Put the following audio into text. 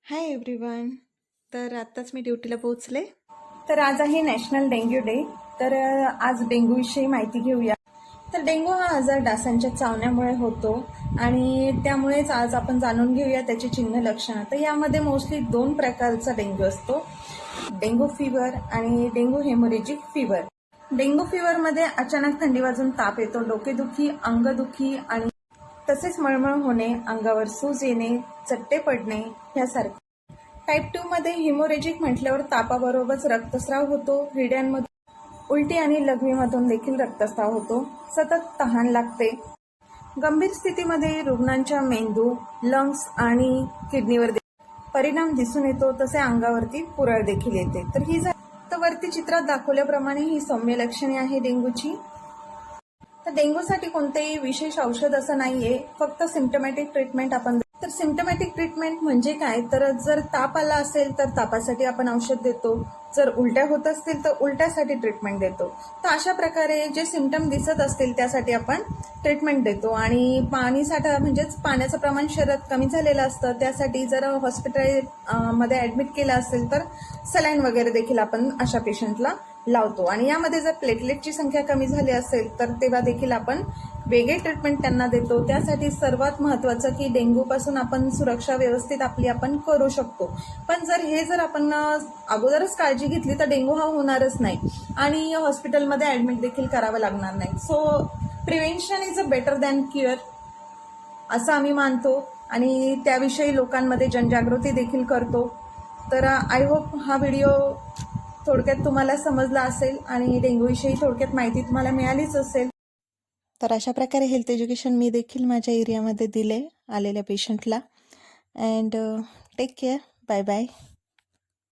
Hi everyone. तर आत्ताच मी ड्युटीला पोहोचले. तर आज आहे नॅशनल डेंग्यू डे. तर आज डेंग्यूविषयी माहिती घेऊया. तर डेंग्यू हा आजार डासांच्या चावण्यामुळे होतो आणि त्यामुळेच आज आपण जाणून घेऊया त्याची चिन्ह लक्षणं. तर यामध्ये मोस्टली 2 प्रकारचा डेंग्यू असतो, डेंग्यू फीवर आणि डेंग्यू हेमोरेजिक फीवर. डेंग्यू फीवरमध्ये अचानक थंडी वाजून ताप येतो, डोकेदुखी, अंगदुखी आणि तसेच मळमळ होणे, अंगावर सूज येणे, चट्टे पडणे ह्यासारखे. टाईप 2 मध्ये हिमोरेजिक म्हटल्यावर तापाबरोबरच रक्तस्राव होतो, हिरड्यांमधून उलटी आणि लघवीमधून देखील रक्तस्राव होतो, सतत तहान लागते. गंभीर स्थितीमध्ये रुग्णांच्या मेंदू, लंग्स आणि किडनीवर परिणाम दिसून येतो, तसे अंगावरती पुरळ देखील येते. तर वरती चित्रात दाखवल्याप्रमाणे ही सौम्य लक्षणे आहे डेंग्यूची. तर डेंग्यूसाठी कोणतेही विशेष औषध असं नाहीये, फक्त सिम्पटमॅटिक ट्रीटमेंट आपण. तर सिम्पटमॅटिक ट्रीटमेंट म्हणजे काय, तर जर ताप आला असेल तर तापासाठी आपण औषध देतो, जर उलट्या होत असतील तर उलट्यासाठी ट्रीटमेंट देतो. तर अशा प्रकारे जे सिम्पटम दिसत असतील त्यासाठी आपण ट्रीटमेंट देतो. आणि पाणी साठा म्हणजेच पाण्याचं प्रमाण शरीरात कमी झालेलं असतं, त्यासाठी जर मध्ये ॲडमिट केलं असेल तर सलाईन वगैरे देखील आपण अशा पेशंटला लावतो. आणि यामध्ये जर प्लेटलेटची संख्या कमी झाली असेल तर तेव्हा देखील आपण वेगळे ट्रीटमेंट त्यांना देतो. त्यासाठी सर्वात महत्त्वाचं की डेंग्यूपासून आपण सुरक्षा व्यवस्थित आपली आपण करू शकतो. पण जर आपण अगोदरच काळजी घेतली तर डेंग्यू हा होणारच नाही आणि हॉस्पिटलमध्ये ॲडमिट देखील करावं लागणार नाही. So prevention is a better than cure असं आम्ही मानतो आणि त्याविषयी लोकांमध्ये जनजागृती देखील करतो. तर आय होप हा व्हिडिओ थोडक्यात तुम्हाला समजला असेल आणि डेंग्यूविषयी थोडक्यात माहिती तुम्हाला मिळालीच असेल. तर अशा प्रकारे हेल्थ एज्युकेशन मी देखील माझ्या एरियामध्ये दिले आलेल्या पेशंटला. And take care. Bye bye.